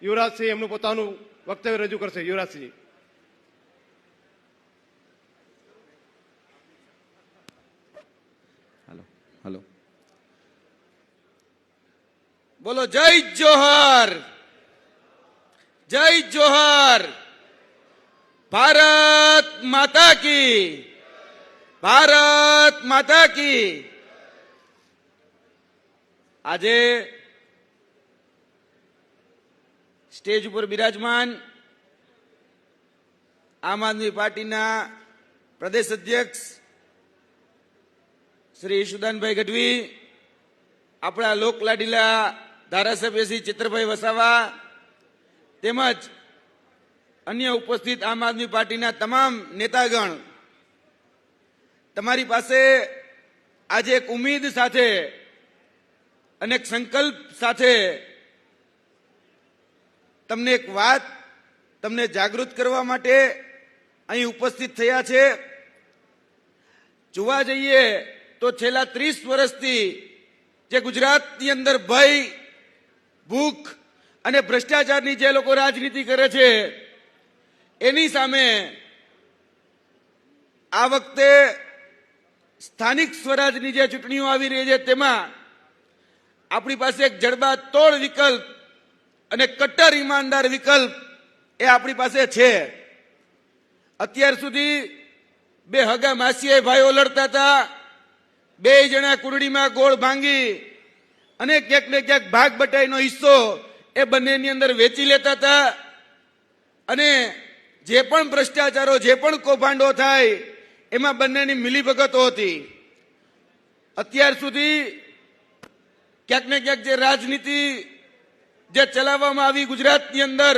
યુવરાજસિંહ એમનું પોતાનું વક્તવ્ય રજૂ કરશે. યુવરાજસિંહ. હલો. બોલો જય જોહર, જય જોહર. ભારત માતા કી, ભારત માતા કી. આજે સ્ટેજ ઉપર બિરાજમાન આમ આદમી પાર્ટીના પ્રદેશ અધ્યક્ષ શ્રી ઈશુદાનભાઈ ગઢવી, આપણા લોકલાડીલા ધારાસભ્ય શ્રી ચિત્રભાઈ વસાવા તેમજ અન્ય ઉપસ્થિત આમ આદમી પાર્ટીના તમામ નેતાગણ, તમારી પાસે આજે એક ઉમ્મીદ સાથે અને એક સંકલ્પ સાથે તમને એક વાત, તમને જાગૃત કરવા માટે અહીં ઉપસ્થિત થયા છે. જોવા જઈએ તો છેલ્લા 30 વર્ષથી જે ગુજરાતની અંદર ભય, ભૂખ અને ભ્રષ્ટાચારની જે લોકો રાજનીતિ કરે છે એની સામે આ વખતે સ્થાનિક સ્વરાજની જે ચૂંટણીઓ આવી રહી છે તેમાં આપણી પાસે એક જડબાતોડ વિકલ્પ અને કટ્ટર ઈમાનદાર વિકલ્પ એ આપણી પાસે છે. અત્યાર સુધી બે હગા માસીએ ભાઈઓ લડતા હતા, બે જણા કુરડીમાં ગોળ ભાંગી અને ક્યાંક ને ક્યાંક ભાગ બટાઈનો હિસ્સો એ બંનેની અંદર વેચી લેતા હતા અને જે પણ ભ્રષ્ટાચારો, જે પણ કૌભાંડો થાય એમાં બંનેની મિલીભગતો હતી. અત્યાર સુધી ક્યાંક ને ક્યાંક જે રાજનીતિ જે ચલાવવામાં આવી ગુજરાતની અંદર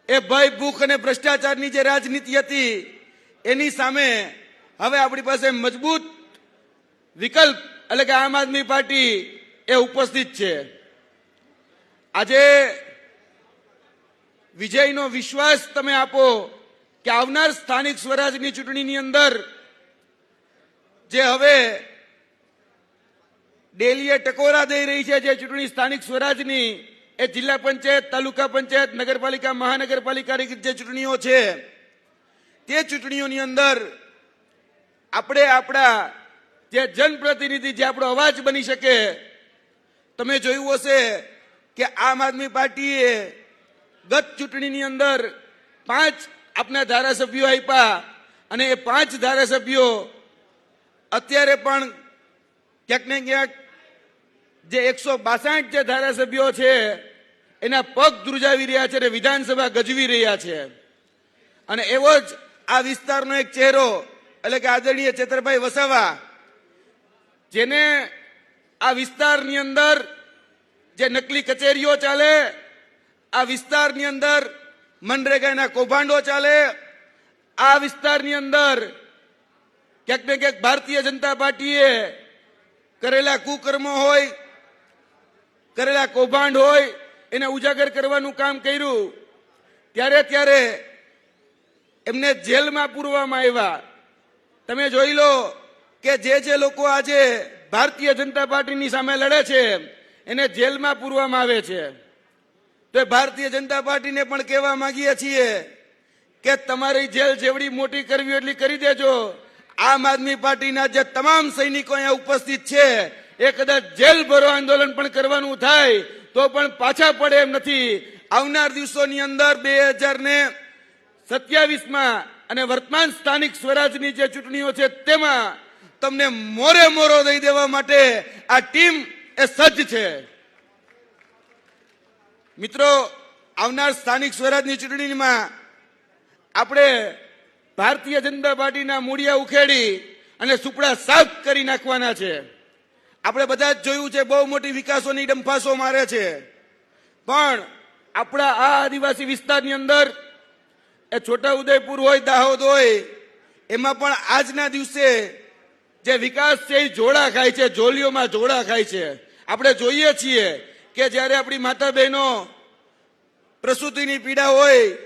એ ભય, ભૂખ અને ભ્રષ્ટાચારની જે રાજનીતિ હતી એની સામે હવે આપણી પાસે મજબૂત વિકલ્પ એટલે કે આમ આદમી પાર્ટી એ ઉપસ્થિત છે. આજે વિજયનો વિશ્વાસ તમે આપો કે આવનાર સ્થાનિક સ્વરાજની ચૂંટણીની અંદર જે હવે ડેલીએ ટકોરા દઈ રહી છે, જે ચૂંટણી સ્થાનિક સ્વરાજની એ જિલ્લા પંચાયત, તાલુકા પંચાયત, નગરપાલિકા, મહાનગરપાલિકાની જે ચૂંટણીઓ છે તે ચૂંટણીઓની અંદર આપણે આપણા જે જનપ્રતિનિધિ, જે આપણો અવાજ બની શકે. તમે જોયું હશે કે આમ આદમી પાર્ટીએ ગત ચૂંટણીની અંદર 5 આપના ધારાસભ્યો આપ્યા અને એ 5 ધારાસભ્યો અત્યારે પણ ક્યાંક ને ક્યાંક જે 162 જે ધારાસભ્યો છે એના પગ ધ્રુજાવી રહ્યા છે અને વિધાનસભા ગજવી રહ્યા છે. અને એવો જ આ વિસ્તારનો એક ચહેરો એટલે કે આદરણીય ચેતરભાઈ વસાવા, જેને આ વિસ્તારની અંદર જે નકલી કચેરીઓ ચાલે, આ વિસ્તારની અંદર મનરેગાના કૌભાંડો ચાલે, આ વિસ્તારની અંદર ક્યાંક ને ક્યાંક ભારતીય જનતા પાર્ટીએ કરેલા કુકર્મો હોય, કરેલા કૌભાંડ હોય એને ઉજાગર કરવાનું કામ કર્યું. ત્યારે એમને જેલમાં પૂરવામાં આવ્યા. તમે જોઈ લો કે જે લોકો આજે ભારતીય જનતા પાર્ટીની સામે લડે છે એને જેલમાં પૂરવામાં આવે છે. તો ભારતીય જનતા પાર્ટીને પણ કહેવા માંગીએ છીએ કે તમારી જેલ જેવડી મોટી કરવી એટલી કરી દેજો. આમ આદમી પાર્ટીના જે તમામ સૈનિકો અહીંયા ઉપસ્થિત છે એ કદાચ જેલ ભરો આંદોલન પણ કરવાનું થાય તો પણ પાછા પડે એમ નથી. આવનાર દિવસોની અંદર 2027માં અને વર્તમાન સ્થાનિક સ્વરાજની જે ચૂંટણીઓ છે તેમાં તમને મોરે મોરો દઈ દેવા માટે આ ટીમ એ સજ્જ છે. મિત્રો, આવનાર સ્થાનિક સ્વરાજની ચૂંટણીમાં આપણે ભારતીય જનતા પાર્ટીના મૂળિયા ઉખેડી અને સુપડા સાફ કરી નાખવાના છે. આપણે બધા જ જોયું છે, બહુ મોટી વિકાસોની ડંફાસો મારે છે, પણ આપણા આ આદિવાસી વિસ્તારની અંદર એ છોટા ઉદેપુર હોય, દાહોદ હોય, એમાં પણ આજના દિવસે જે વિકાસ છે એ જોડા ખાય છે, જોલીઓમાં જોડા ખાય છે. આપણે જોઈએ છીએ કે જ્યારે આપણી માતા બહેનો પ્રસૂતિની પીડા હોય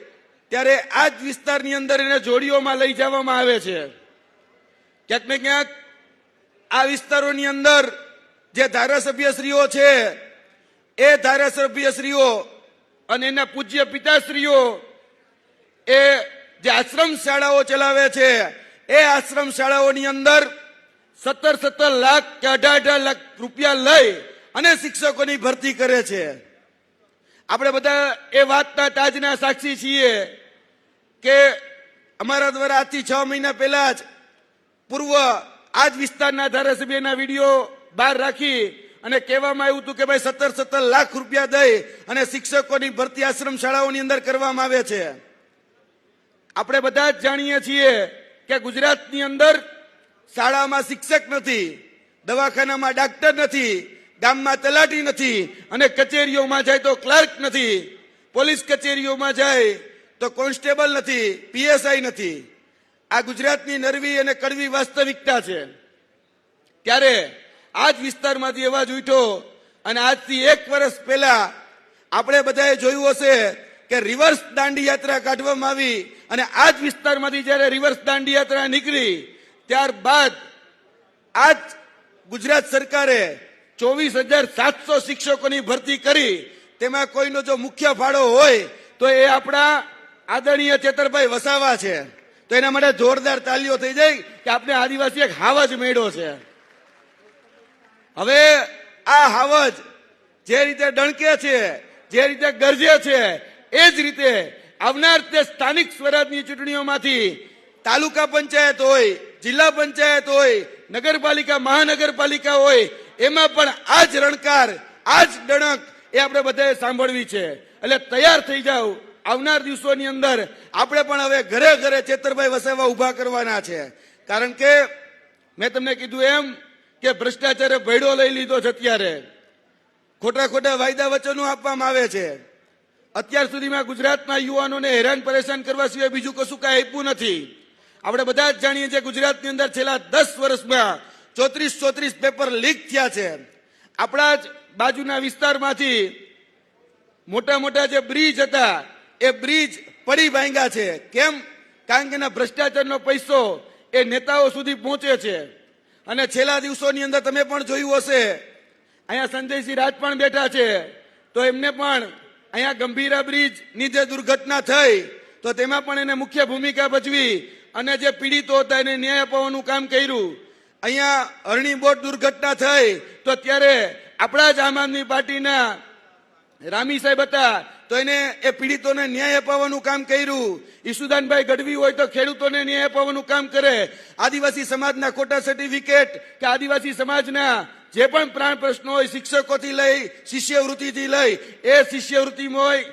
ત્યારે આ જ વિસ્તારની અંદર એને જોડીઓમાં લઈ જવામાં આવે છે. ક્યાંક ને ક્યાંક આ વિસ્તારોની અંદર જે ધારાસભ્યશ્રીઓ છે એ ધારાસભ્યશ્રીઓ અને એના પૂજ્ય પિતાશ્રીઓ એ જે આશ્રમ શાળાઓ ચલાવે છે એ આશ્રમ શાળાઓની અંદર 17 લાખ કે 18 લાખ રૂપિયા લઈ અને શિક્ષકોની ભરતી કરે છે. આપણે બધા એ વાતના તાજના સાક્ષી છીએ કે અમારા દ્વારા આજથી 6 મહિના પહેલા જ પૂર્વ આજ વિસ્તારના ધારાસભ્યના વિડીયો બહાર રાખી અને કહેવામાં આવ્યું હતું કે ભાઈ 17 લાખ રૂપિયા દઈ અને શિક્ષકોની ભરતી આશ્રમ શાળાઓની અંદર કરવામાં આવે છે. આપણે બધા જ જાણીએ છીએ કે ગુજરાતની અંદર શાળામાં શિક્ષક નથી, દવાખાનામાં ડાક્ટર નથી, ગામમાં તલાટી નથી અને કચેરીઓમાં જાય તો ક્લાર્ક નથી, પોલીસ કચેરીઓમાં જાય તો કોન્સ્ટેબલ નથી, પીએસઆઈ નથી. આ ગુજરાતની નરવી અને કડવી વાસ્તવિકતા છે. ત્યારે આ જ વિસ્તારમાંથી અવાજ ઉઠ્યો અને આજથી 1 વર્ષ પહેલા આપણે બધાએ જોયું હશે કે રિવર્સ દાંડી યાત્રા કાઢવામાં આવી અને આ જ વિસ્તારમાંથી જ્યારે રિવર્સ દાંડી યાત્રા નીકળી ત્યારબાદ આ જ ગુજરાત સરકારે 24,700 શિક્ષકોની ભરતી કરી. તેમાં કોઈનો જો મુખ્ય ફાળો હોય તો એ આપણા આદરણીય ચેતરભાઈ વસાવા છે. તો એના માટે જોરદાર તાલીઓ થઈ જાય કે આપણે આદિવાસી એક હાવજ મેળ્યો છે. હવે આ હાવજ જે રીતે ડણકે છે, જે રીતે ગરજે છે, એ જ રીતે આવનાર તે સ્થાનિક સ્વરાજની ચૂંટણીઓમાંથી તાલુકા પંચાયત હોય, જિલ્લા પંચાયત હોય, નગરપાલિકા, મહાનગરપાલિકા હોય, એમાં પણ આ જ રણકાર, આ જ ડણક એ આપણે બધાએ સાંભળવી છે. એટલે તૈયાર થઈ જાવ. આવનાર દિવસોની અંદર આપણે પણ હવે ઘરે ઘરે ચેતરભાઈ વસાવા ઉભા કરવાના છે. કારણ કે મેં તમને કીધું એમ કે ભ્રષ્ટાચારે ભેડો લઈ લીધો છે. અત્યારે ખોટા ખોટા વાયદા વચનો આપવામાં આવે છે. અત્યાર સુધીમાં ગુજરાતના યુવાનોને હેરાન પરેશાન કરવા સિવાય બીજું કશું કાંઈ આપ્યું નથી. આપણે બધા જ જાણીએ છીએ ગુજરાતની અંદર છેલ્લા 10 વર્ષમાં 34 પેપર લીક થયા છે. આપણા જ બાજુના વિસ્તારમાંથી મોટા મોટા જે બ્રિજ હતા એ બ્રિજ પડી ભાંગ્યા છે. કેમ? કારણ કે એના ભ્રષ્ટાચારનો પૈસો એ નેતાઓ સુધી પહોંચે છે. અને છેલ્લા દિવસોની અંદર તમે પણ જોયું હશે, અહીંયા સંજયસિંહ રાજ પણ બેઠા છે, તો એમને પણ અહીંયા ગંભીરા બ્રિજની જે દુર્ઘટના થઈ તો તેમાં પણ એને મુખ્ય ભૂમિકા ભજવી અને જે પીડિતો હતા એને ન્યાય અપાવવાનું કામ કર્યું. અહીંયા અરણી બોટ દુર્ઘટના થઈ તો ત્યારે આપણા જ આમ આદમી પાર્ટીના રામી સાહેબ હતા તો એને એ પીડિતોને ન્યાય અપાવવાનું કામ કર્યું. ઈસુદાનભાઈ ગઢવી હોય તો ખેડૂતોને ન્યાય અપાવવાનું કામ કરે. આદિવાસી સમાજના ખોટા સર્ટિફિકેટ કે આદિવાસી સમાજના જે પણ પ્રાણ પ્રશ્નો હોય, શિક્ષકોથી લઈ શિષ્યવૃત્તિથી લઈ, એ શિષ્યવૃત્તિમાં હોય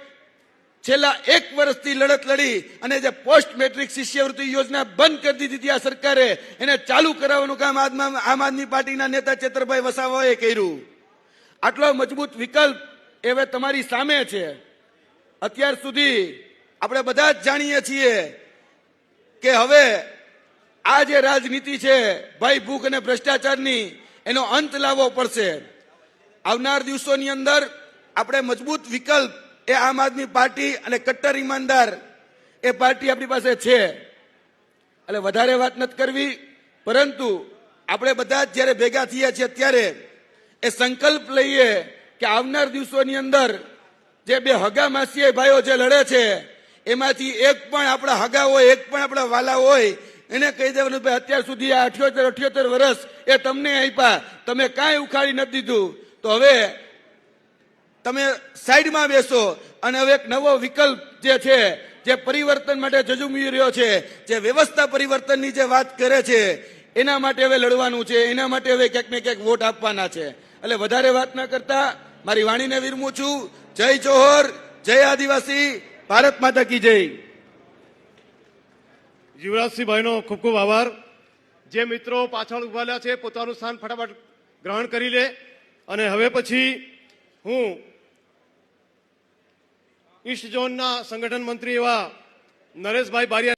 છેલ્લા 1 વર્ષથી લડત લડી અને જે પોસ્ટ મેટ્રિક શિષ્યવૃત્તિ યોજના બંધ કરી દીધી હતી આ સરકારે, એને ચાલુ કરાવવાનું કામ આમ આદમી પાર્ટીના નેતા ચેતરભાઈ વસાવાએ કર્યું. આટલો મજબૂત વિકલ્પ હવે તમારી સામે છે. અત્યાર સુધી આપણે બધા જ જાણીએ છીએ કે હવે આ જે રાજનીતિ છે ભાઈ ભૂખ અને ભ્રષ્ટાચારની, એનો અંત લાવવો પડશે. આવનાર દિવસોની અંદર આપણે મજબૂત વિકલ્પ એ આમ આદમી પાર્ટી અને કટ્ટર ઈમાનદાર એ પાર્ટી આપણી પાસે છે. એટલે વધારે વાત નથી કરવી, પરંતુ આપણે બધા જ જ્યારે ભેગા થયા છીએ ત્યારે એ સંકલ્પ લઈએ કે આવનાર દિવસોની અંદર જે 2 હગા માસીએ ભાઈઓ જે લડે છે એમાંથી એક પણ આપણા હગા હોય, એક પણ આપણા વાલા હોય, એને કહી દેવાનું ભાઈ અત્યાર સુધી આ 78 વર્ષ એ તમને આપ્યા, તમે કાંઈ ઉખાડી નથી દીધું, તો હવે તમે સાઈડમાં બેસો અને હવે એક નવો વિકલ્પ જે છે, જે પરિવર્તન માટે ઝઝુમી રહ્યો છે, જે વ્યવસ્થા પરિવર્તનની જે વાત કરે છે, એના માટે હવે લડવાનું છે. એના માટે હવે ક્યાંક ને ક્યાંક વોટ આપવાના છે. એટલે વધારે વાત ન કરતા મારી વાણીને વિરમું છું. જય જોહર, જય આદિવાસી, ભારત માતા કી જય. યુવરાજસિંહભાઈનો ખૂબ ખૂબ આભાર. જે મિત્રો પાછળ ઉભા છે પોતાનું સ્થાન ફટાફટ ગ્રહણ કરી લે. અને હવે પછી હું ઈસ્ટ ઝોનના સંગઠન મંત્રી એવા નરેશભાઈ બારિયા